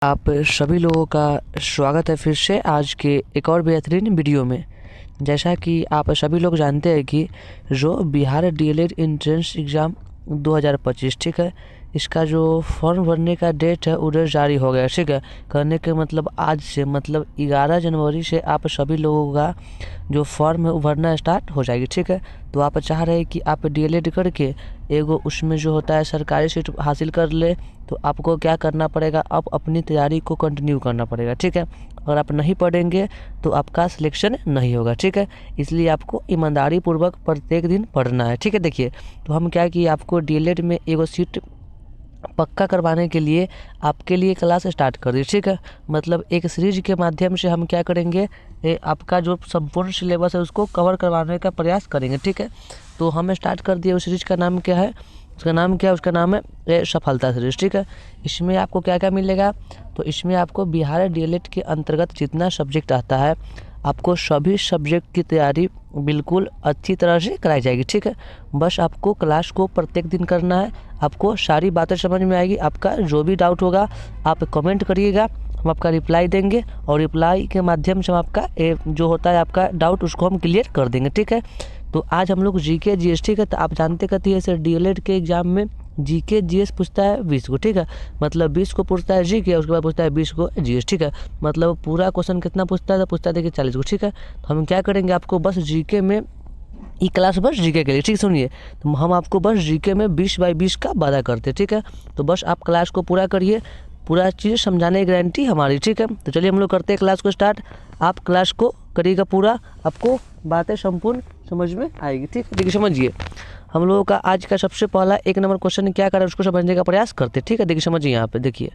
आप सभी लोगों का स्वागत है फिर से आज के एक और बेहतरीन वीडियो में। जैसा कि आप सभी लोग जानते हैं कि जो बिहार डीएलएड एंट्रेंस एग्ज़ाम 2025 ठीक है, इसका जो फॉर्म भरने का डेट है उधर जारी हो गया ठीक है। करने के मतलब आज से मतलब 11 जनवरी से आप सभी लोगों का जो फॉर्म है वो भरना स्टार्ट हो जाएगी ठीक है। तो आप चाह रहे हैं कि आप डीएलएड करके एगो उसमें जो होता है सरकारी सीट हासिल कर ले, तो आपको क्या करना पड़ेगा, आप अपनी तैयारी को कंटिन्यू करना पड़ेगा ठीक है। अगर आप नहीं पढ़ेंगे तो आपका सिलेक्शन नहीं होगा ठीक है। इसलिए आपको ईमानदारी पूर्वक प्रत्येक दिन पढ़ना है ठीक है। देखिए, तो हम क्या कि आपको डीएलएड में एगो सीट पक्का करवाने के लिए आपके लिए क्लास स्टार्ट कर दी ठीक है। मतलब एक सीरीज के माध्यम से हम क्या करेंगे, आपका जो संपूर्ण सिलेबस है उसको कवर करवाने का प्रयास करेंगे ठीक है। तो हम स्टार्ट कर दिए। उस सीरीज का नाम क्या है, उसका नाम क्या है, उसका नाम है सफलता सीरीज ठीक है। इसमें आपको क्या क्या मिलेगा, तो इसमें आपको बिहार डीएलएड के अंतर्गत जितना सब्जेक्ट आता है आपको सभी सब्जेक्ट की तैयारी बिल्कुल अच्छी तरह से कराई जाएगी ठीक है। बस आपको क्लास को प्रत्येक दिन करना है, आपको सारी बातें समझ में आएगी। आपका जो भी डाउट होगा आप कमेंट करिएगा, हम आपका रिप्लाई देंगे और रिप्लाई के माध्यम से हम आपका जो होता है आपका डाउट उसको हम क्लियर कर देंगे ठीक है। तो आज हम लोग जीके जीएस ठीक है। तो आप जानते कहती है सर डीएलएड के एग्जाम में जीके जीएस पूछता है 20 को ठीक है। मतलब 20 को पूछता है जीके, उसके बाद पूछता है 20 को जीएस ठीक है। मतलब पूरा क्वेश्चन कितना पूछता है, तो पूछता है देखिए 40 को ठीक है। तो हम क्या करेंगे, आपको बस जीके में ई क्लास बस जीके के लिए ठीक सुनिए। तो हम आपको बस जीके में 20 बाई 20 का वादा करते हैं ठीक है। तो बस आप क्लास को पूरा करिए, पूरा चीज़ समझाने की गारंटी हमारी ठीक है। तो चलिए हम लोग करते हैं क्लास को स्टार्ट। आप क्लास को करिएगा पूरा, आपको बातें संपूर्ण समझ में आएगी ठीक है। देखिए समझिए, हम लोगों का आज का सबसे पहला 1 नंबर क्वेश्चन क्या करें उसको समझने का प्रयास करते ठीक है। देखिए समझिए, यहाँ पे देखिए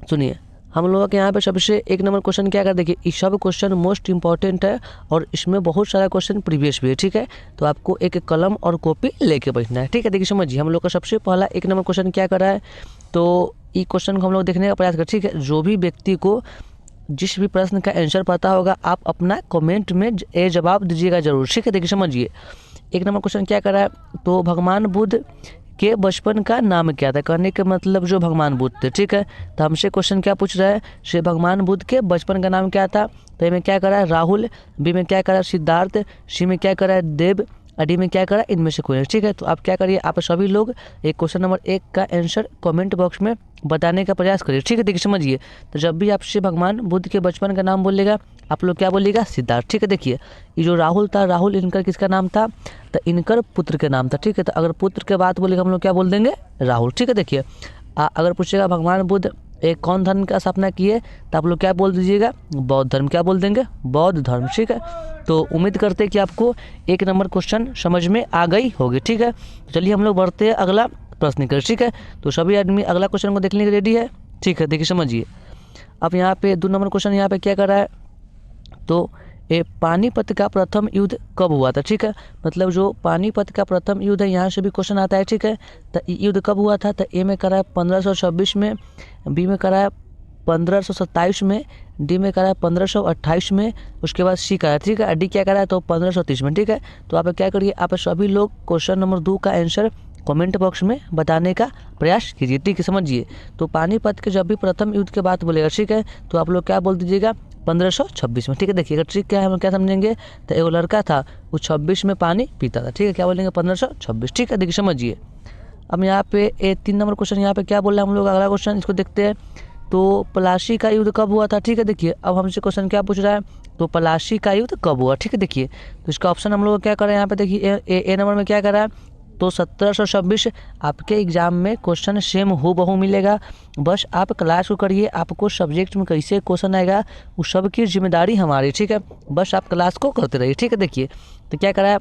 सुनिए, हम लोगों के यहाँ पे सबसे 1 नंबर क्वेश्चन क्या कर, देखिए इस सब क्वेश्चन मोस्ट इंपॉर्टेंट है और इसमें बहुत सारा क्वेश्चन प्रीवियस भी है ठीक है। तो आपको एक कलम और कॉपी लेके बैठना है ठीक है। देखिए समझिए, हम लोग का सबसे पहला 1 नंबर क्वेश्चन क्या कर रहा है, तो ई क्वेश्चन को हम लोग देखने का प्रयास करें ठीक है। जो भी व्यक्ति को जिस भी प्रश्न का आंसर पता होगा आप अपना कमेंट में जवाब दीजिएगा जरूर ठीक है। देखिए समझिए, 1 नंबर क्वेश्चन क्या कर रहा है, तो भगवान बुद्ध के बचपन का नाम क्या था। कहने के मतलब जो भगवान बुद्ध थे ठीक है। तो हमसे क्वेश्चन क्या पूछ रहा है, श्री भगवान बुद्ध के बचपन का नाम क्या था। तो ए में क्या करा है राहुल, बी में क्या करा है सिद्धार्थ, सी में क्या करा है देव, डी में क्या करा इनमें से कोई ठीक है। तो आप क्या करिए, आप सभी लोग एक क्वेश्चन नंबर 1 का आंसर कमेंट बॉक्स में बताने का प्रयास करिए ठीक है। देखिए समझिए, तो जब भी आपसे भगवान बुद्ध के बचपन का नाम बोलेगा आप लोग क्या बोलिएगा, सिद्धार्थ ठीक है। देखिए ये जो राहुल था, राहुल इनकर किसका नाम था, तो इनकर पुत्र के नाम था ठीक है। तो अगर पुत्र के बात बोलेगा हम लोग क्या बोल देंगे, राहुल ठीक है। देखिए अगर पूछेगा भगवान बुद्ध एक कौन धर्म का स्थापना किए, तो आप लोग क्या बोल दीजिएगा, बौद्ध धर्म, क्या बोल देंगे, बौद्ध धर्म ठीक है। तो उम्मीद करते हैं कि आपको 1 नंबर क्वेश्चन समझ में आ गई होगी ठीक है। तो चलिए हम लोग बढ़ते हैं अगला प्रश्न कर ठीक है। तो सभी आदमी अगला क्वेश्चन को देखने के रेडी है ठीक है। देखिए समझिए, अब यहाँ पे 2 नंबर क्वेश्चन यहाँ पे क्या कर रहा है, तो पानीपत का प्रथम युद्ध कब हुआ था ठीक है। मतलब जो पानीपत का प्रथम युद्ध है यहाँ से भी क्वेश्चन आता है ठीक है। तो युद्ध कब हुआ था, तो ए में करा है 1526 में, बी में करा है 1527 में, डी में करा है 1528 में, उसके बाद सी करा है ठीक है, डी क्या करा है तो 1530 में ठीक है। तो आप क्या करिए, आप सभी लोग क्वेश्चन नंबर 2 का आंसर कमेंट बॉक्स में बताने का प्रयास कीजिए ठीक है। समझिए, तो पानीपत के जब भी प्रथम युद्ध के बात बोलेगा ठीक है, तो आप लोग क्या बोल दीजिएगा 1526 में ठीक है। देखिए अगर ट्रिक क्या है हम क्या समझेंगे, तो एक लड़का था वो 26 में पानी पीता था ठीक है, क्या बोलेंगे 1526 ठीक है। देखिए समझिए, अब यहाँ पे 3 नंबर क्वेश्चन यहाँ पे क्या बोल रहा है हम लोग, अगला क्वेश्चन इसको देखते हैं। तो प्लासी का युद्ध कब हुआ था ठीक है। देखिए अब हमसे क्वेश्चन क्या पूछ रहा है, तो प्लासी का युद्ध कब हुआ ठीक है। देखिए तो इसका ऑप्शन हम लोग क्या करें यहाँ पे, देखिए ए नंबर में क्या करा है, तो 1726 आपके एग्जाम में क्वेश्चन सेम हो बहु मिलेगा। बस आप क्लास को करिए, आपको सब्जेक्ट में कैसे क्वेश्चन आएगा उस सब की जिम्मेदारी हमारी ठीक है। बस आप क्लास को करते रहिए ठीक है। देखिए तो क्या करा है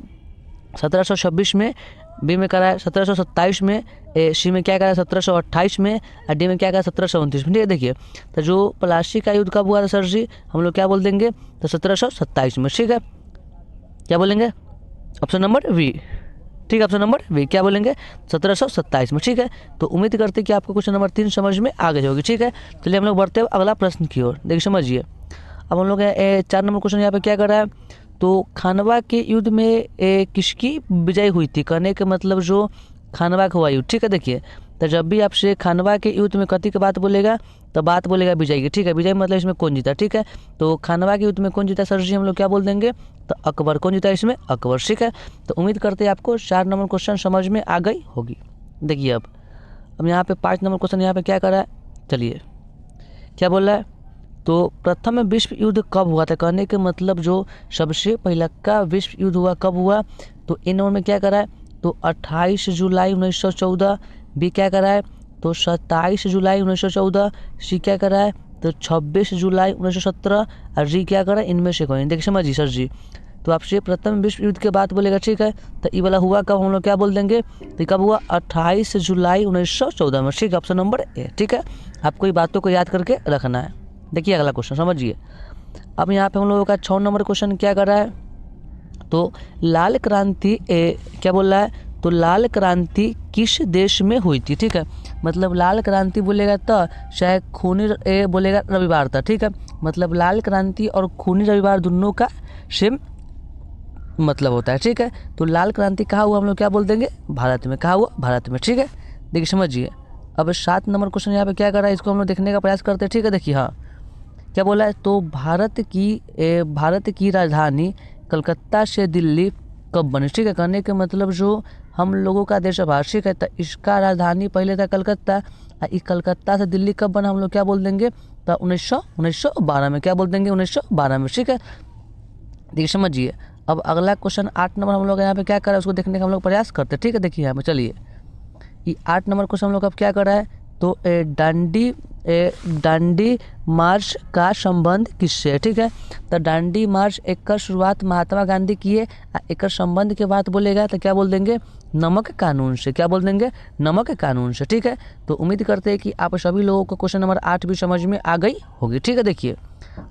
1726 में, बी में करा है 1727 में, सी में क्या करा है 1728 में, और डी में क्या करा है 1729 में ठीक है। देखिए तो जो प्लासी का युद्ध कब हुआ था सर जी, हम लोग क्या बोल देंगे, तो 1727 में ठीक है। क्या बोलेंगे, ऑप्शन नंबर वी ठीक है, ऑप्शन नंबर वी क्या बोलेंगे 1727 में ठीक है। तो उम्मीद करते हैं कि आपको क्वेश्चन नंबर 3 समझ में आ गई होगी ठीक है। चलिए हम लोग बढ़ते हैं अगला प्रश्न की ओर। देखिए समझिए, अब हम लोग 4 नंबर क्वेश्चन यहाँ पे क्या कर रहा है, तो खानवा के युद्ध में किसकी विजय हुई थी। कहने के मतलब जो खानवा का हुआ युद्ध ठीक है। देखिए तो जब भी आपसे खानवा के युद्ध में कथी की बात बोलेगा, तो बात बोलेगा विजय की, ठीक है। विजय मतलब इसमें कौन जीता, ठीक है। तो खानवा के युद्ध में कौन जीता सर जी, हम लोग क्या बोल देंगे, तो अकबर। कौन जीता इसमें, अकबर, ठीक है। तो उम्मीद करते हैं आपको 4 नंबर क्वेश्चन समझ में आ गई होगी। देखिए अब यहाँ पे 5 नंबर क्वेश्चन यहाँ पे क्या करा है, चलिए क्या बोल रहा है। तो प्रथम विश्व युद्ध कब हुआ था, कहने के मतलब जो सबसे पहला का विश्व युद्ध हुआ कब हुआ, तो इन नंबर में क्या करा है, तो 28 जुलाई 1914। बी क्या करा है, तो 27 जुलाई 1914। सी क्या करा है, तो 26 जुलाई 1917। और जी क्या करा है, इनमें से कोई। देखिए समझिए सर जी, तो आपसे प्रथम विश्व युद्ध के बात बोलेगा, ठीक है। तो ये वाला हुआ कब, हम लोग क्या बोल देंगे, तो कब हुआ, 28 जुलाई 1914 में, ठीक है। ऑप्शन नंबर ए, ठीक है। आपको ये बातों को याद करके रखना है। देखिए अगला क्वेश्चन समझिए। अब यहाँ पे हम लोगों का 6 नंबर क्वेश्चन क्या कर रहा है, तो लाल क्रांति क्या बोल रहा है, तो लाल क्रांति किस देश में हुई थी, ठीक है। मतलब लाल क्रांति बोलेगा तो चाहे खूनी बोलेगा रविवार था, ठीक है। मतलब लाल क्रांति और खूनी रविवार दोनों का सेम मतलब होता है, ठीक है। तो लाल क्रांति कहाँ हुआ, हम लोग क्या बोल देंगे, भारत में। कहाँ हुआ, भारत में, ठीक है। देखिए समझिए। अब 7 नंबर क्वेश्चन यहाँ पे क्या कर रहा है, इसको हम लोग देखने का प्रयास करते हैं, ठीक है। देखिए हाँ क्या बोला है, तो भारत की राजधानी कलकत्ता से दिल्ली कब बनी, ठीक है। कहने के मतलब जो हम लोगों का देश है भारत, ठीक है। तो इसका राजधानी पहले था कलकत्ता, और इस कलकत्ता से दिल्ली कब बना, हम लोग क्या बोल देंगे, तो 1912 में। क्या बोल देंगे, 1912 में, ठीक है। देखिए समझिए। अब अगला क्वेश्चन 8 नंबर हम लोग यहाँ पे क्या कर रहे हैं, उसको देखने का हम लोग प्रयास करते हैं, ठीक है। देखिए यहाँ पे चलिए, ये 8 नंबर क्वेश्चन हम लोग अब क्या कर रहा है, तो दांडी मार्च का संबंध किससे है, ठीक है। तो दांडी मार्च एक का शुरुआत महात्मा गांधी की है, एक संबंध के बात बोलेगा तो क्या बोल देंगे, नमक कानून से। क्या बोल देंगे, नमक कानून से, ठीक है। तो उम्मीद करते हैं कि आप सभी लोगों को क्वेश्चन नंबर 8 भी समझ में आ गई होगी, ठीक है। देखिए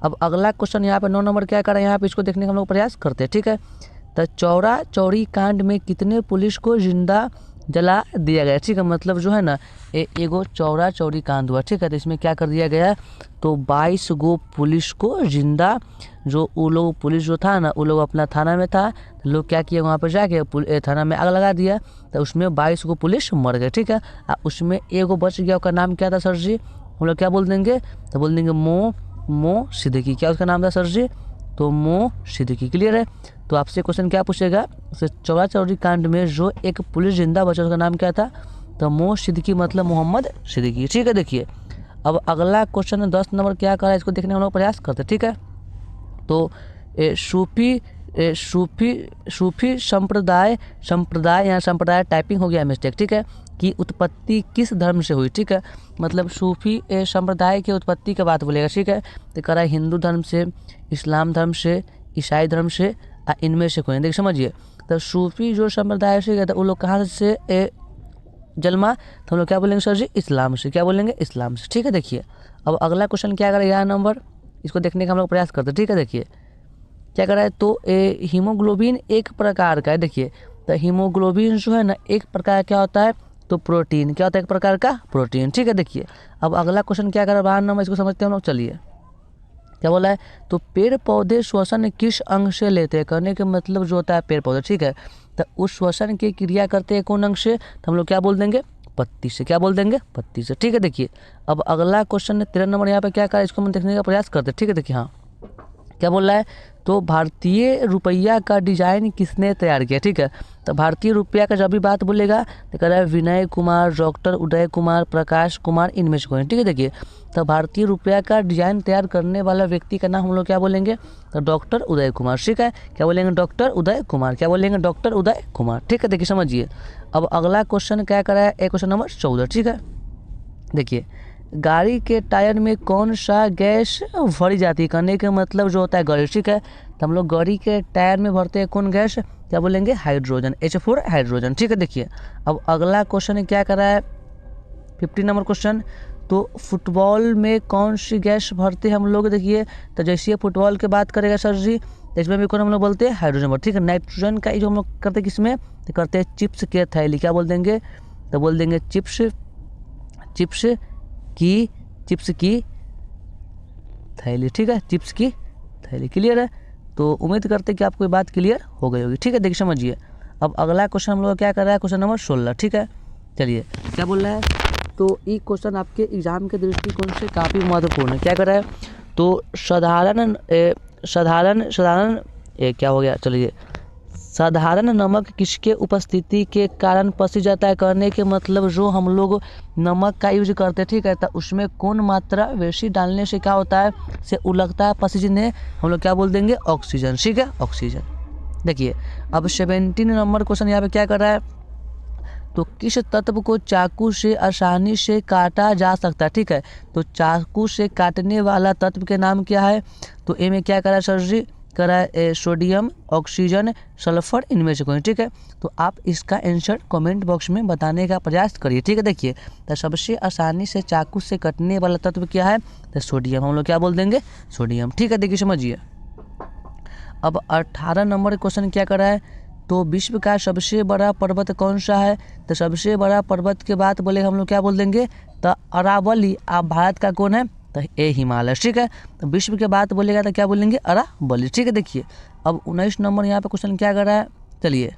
अब अगला क्वेश्चन यहाँ पे 9 नंबर क्या कर रहे हैं, यहाँ पे इसको देखने का हम लोग प्रयास करते हैं, ठीक है। तो चौरा चौरी कांड में कितने पुलिस को जिंदा जला दिया गया, ठीक है। मतलब जो है ना एगो चौरा चौरी कांड हुआ, ठीक है। तो इसमें क्या कर दिया गया, तो 22 गो पुलिस को जिंदा, जो वो लोग पुलिस जो था ना, वो लोग अपना थाना में था, तो लोग क्या किए, वहाँ पर जाके थाना में आग लगा दिया, तो उसमें 22 गो पुलिस मर गए, ठीक है। उसमें एगो बच गया, उसका नाम क्या था सर जी, हम लोग क्या बोल देंगे, तो बोल देंगे मो सिद्दीकी। क्या उसका नाम था सर जी, तो मो सिद्दीकी। क्लियर है। तो आपसे क्वेश्चन क्या पूछेगा, चौरा चौरी कांड में जो एक पुलिस जिंदा बचा उसका नाम क्या था, तो मो सिद्दीकी मतलब मोहम्मद सिद्दीकी, ठीक है। देखिए अब अगला क्वेश्चन 10 नंबर क्या कर रहा है, इसको देखने का हम लोग प्रयास करते हैं, ठीक है। तो सूफी संप्रदाय यहाँ संप्रदाय टाइपिंग हो गया मिस्टेक, ठीक है, की उत्पत्ति किस धर्म से हुई, ठीक है। मतलब सूफी संप्रदाय की उत्पत्ति की बात बोलेगा, ठीक है। तो कह रहा है हिंदू धर्म से, इस्लाम धर्म से, ईसाई धर्म से, इनमें से कोई। देखिए समझिए। तो सूफी जो संप्रदाय से गया था वो लोग कहाँ से जन्मा, तो हम लोग क्या बोलेंगे सर जी, इस्लाम से। क्या बोलेंगे, इस्लाम से, ठीक है। देखिए अब अगला क्वेश्चन क्या करेगा 11 नंबर, इसको देखने का हम लोग प्रयास करते हैं, ठीक है। देखिए क्या कर रहा है, तो हीमोग्लोबिन एक प्रकार का है। देखिए तो हीमोग्लोबिन जो है ना एक प्रकार क्या होता है, तो प्रोटीन। क्या होता है, एक प्रकार का प्रोटीन, ठीक है। देखिए अब अगला क्वेश्चन क्या कर रहा है 12 नंबर, इसको समझते हैं हम लोग। चलिए क्या बोला है, तो पेड़ पौधे श्वसन किस अंग से लेते हैं, कहने के मतलब जो होता है पेड़ पौधे, ठीक है। तो उस श्वसन की क्रिया करते हैं कौन अंग से, तो हम लोग क्या बोल देंगे, पत्ती से। क्या बोल देंगे, पत्ती से, ठीक है। देखिए अब अगला क्वेश्चन 13 नंबर यहाँ पे क्या करा, इसको हम देखने का प्रयास करते हैं, ठीक है। देखिए हाँ क्या बोल रहा है, तो भारतीय रुपया का डिजाइन किसने तैयार किया, ठीक है। तो भारतीय रुपया का जब भी बात बोलेगा तो कह रहा है विनय कुमार, डॉक्टर उदय कुमार, प्रकाश कुमार, इनमें से कोई, ठीक है। देखिए तो भारतीय रुपया का डिजाइन तैयार करने वाला व्यक्ति का नाम हम लोग क्या बोलेंगे, तो डॉक्टर उदय कुमार, ठीक है। क्या बोलेंगे, डॉक्टर उदय कुमार। क्या बोलेंगे, डॉक्टर उदय कुमार, ठीक है। देखिए समझिए। अब अगला क्वेश्चन क्या करा है, क्वेश्चन नंबर 14, ठीक है। देखिए गाड़ी के टायर में कौन सा गैस भरी जाती है, कहने का मतलब जो होता है गैस, ठीक है। तो हम लोग गाड़ी के टायर में भरते हैं कौन गैस, क्या बोलेंगे, हाइड्रोजन, H4 हाइड्रोजन, ठीक है। देखिए अब अगला क्वेश्चन क्या कर रहा है 15 नंबर क्वेश्चन, तो फुटबॉल में कौन सी गैस भरते हैं हम लोग। देखिए तो जैसे फुटबॉल की बात करेगा सर जी, इसमें भी कौन हम लोग बोलते हैं, हाइड्रोजन, ठीक है। नाइट्रोजन का जो हम लोग करते हैं किसमें, तो करते हैं चिप्स के थैली। क्या बोल देंगे, तो बोल देंगे चिप्स की थैली, ठीक है, चिप्स की थैली। क्लियर है। तो उम्मीद करते हैं कि आपको ये बात क्लियर हो गई होगी, ठीक है। देखिए समझिए। अब अगला क्वेश्चन हम लोग क्या कर रहा है क्वेश्चन नंबर 16, ठीक है। तो चलिए क्या बोल रहा है, तो ये क्वेश्चन आपके एग्जाम के दृष्टिकोण से काफ़ी महत्वपूर्ण है। क्या कर रहा है, तो साधारण क्या हो गया, चलिए साधारण नमक किसके उपस्थिति के कारण पसी जाता है, करने के मतलब जो हम लोग नमक का यूज करते हैं, ठीक है, तो उसमें कौन मात्रा वैसी डालने से क्या होता है, से उलगता है पसीजने, हम लोग क्या बोल देंगे, ऑक्सीजन, ठीक है, ऑक्सीजन। देखिए अब 17 नंबर क्वेश्चन यहाँ पे क्या कर रहा है, तो किस तत्व को चाकू से आसानी से काटा जा सकता है, ठीक है, तो चाकू से काटने वाला तत्व के नाम क्या है, तो ए में क्या करा सर जी, करा सोडियम, ऑक्सीजन, सल्फर, इनमें से कोई, ठीक है, तो आप इसका आंसर कमेंट बॉक्स में बताने का प्रयास करिए, ठीक है। देखिए तो सबसे आसानी से चाकू से कटने वाला तत्व क्या है, तो सोडियम, हम लोग क्या बोल देंगे, सोडियम, ठीक है। देखिए समझिए अब 18 नंबर क्वेश्चन क्या कर रहा है, तो विश्व का सबसे बड़ा पर्वत कौन सा है, तो सबसे बड़ा पर्वत के बात बोले हम लोग क्या बोल देंगे, तो अरावली। आप भारत का कौन है, तो ए हिमालय, ठीक है। तो विश्व के बात बोलेगा तो क्या बोलेंगे, अरावली, ठीक है। देखिए अब 19 नंबर यहाँ पे क्वेश्चन क्या कर रहा है, चलिए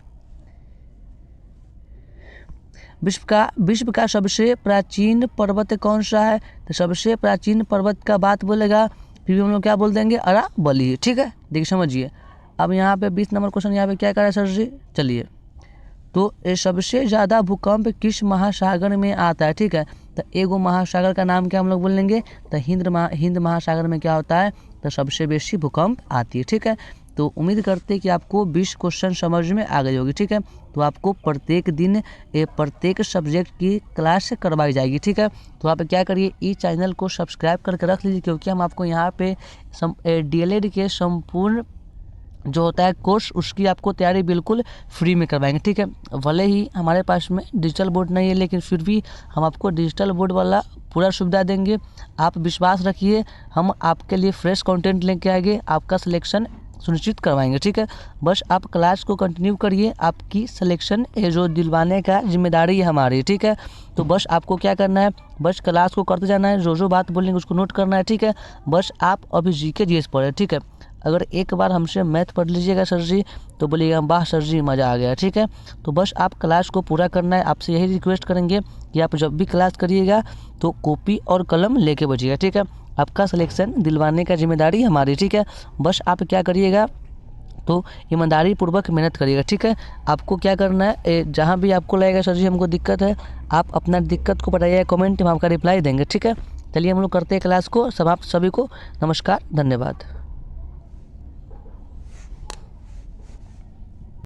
विश्व का सबसे प्राचीन पर्वत कौन सा है, तो सबसे प्राचीन पर्वत का बात बोलेगा फिर भी हम लोग क्या बोल देंगे, अरावली, ठीक है। देखिए समझिए अब यहाँ पे 20 नंबर क्वेश्चन यहाँ पे क्या कर रहा है सर जी, चलिए तो ये सबसे ज़्यादा भूकंप किस महासागर में आता है, ठीक है, तो एगो महासागर का नाम क्या हम लोग बोल लेंगे, तो हिंद महासागर में क्या होता है, तो सबसे बेसी भूकंप आती है, ठीक है। तो उम्मीद करते हैं कि आपको 20 क्वेश्चन समझ में आ गई होगी, ठीक है। तो आपको प्रत्येक दिन प्रत्येक सब्जेक्ट की क्लास करवाई जाएगी, ठीक है। तो आप क्या करिए, इस चैनल को सब्सक्राइब करके रख लीजिए, क्योंकि हम आपको यहाँ पे DLED के संपूर्ण जो होता है कोर्स, उसकी आपको तैयारी बिल्कुल फ्री में करवाएंगे, ठीक है। भले ही हमारे पास में डिजिटल बोर्ड नहीं है, लेकिन फिर भी हम आपको डिजिटल बोर्ड वाला पूरा सुविधा देंगे। आप विश्वास रखिए, हम आपके लिए फ्रेश कंटेंट लेके आएंगे, आपका सिलेक्शन सुनिश्चित करवाएंगे, ठीक है। बस आप क्लास को कंटिन्यू करिए, आपकी सिलेक्शन जो दिलवाने का जिम्मेदारी है हमारी, ठीक है। तो बस आपको क्या करना है, बस क्लास को करते जाना है, जो बात बोलेंगे उसको नोट करना है, ठीक है। बस आप अभी GK GS पढ़े, ठीक है। अगर एक बार हमसे मैथ पढ़ लीजिएगा सर जी, तो बोलिएगा वाह सर जी मज़ा आ गया, ठीक है। तो बस आप क्लास को पूरा करना है, आपसे यही रिक्वेस्ट करेंगे कि आप जब भी क्लास करिएगा तो कॉपी और कलम लेके बचिएगा, ठीक है। आपका सिलेक्शन दिलवाने का जिम्मेदारी हमारी, ठीक है। बस आप क्या करिएगा, तो ईमानदारी पूर्वक मेहनत करिएगा, ठीक है। आपको क्या करना है, जहाँ भी आपको लगेगा सर जी हमको दिक्कत है, आप अपना दिक्कत को बताइएगा कमेंट में, आपका रिप्लाई देंगे, ठीक है। चलिए हम लोग करते हैं क्लास को, सब आप सभी को नमस्कार, धन्यवाद।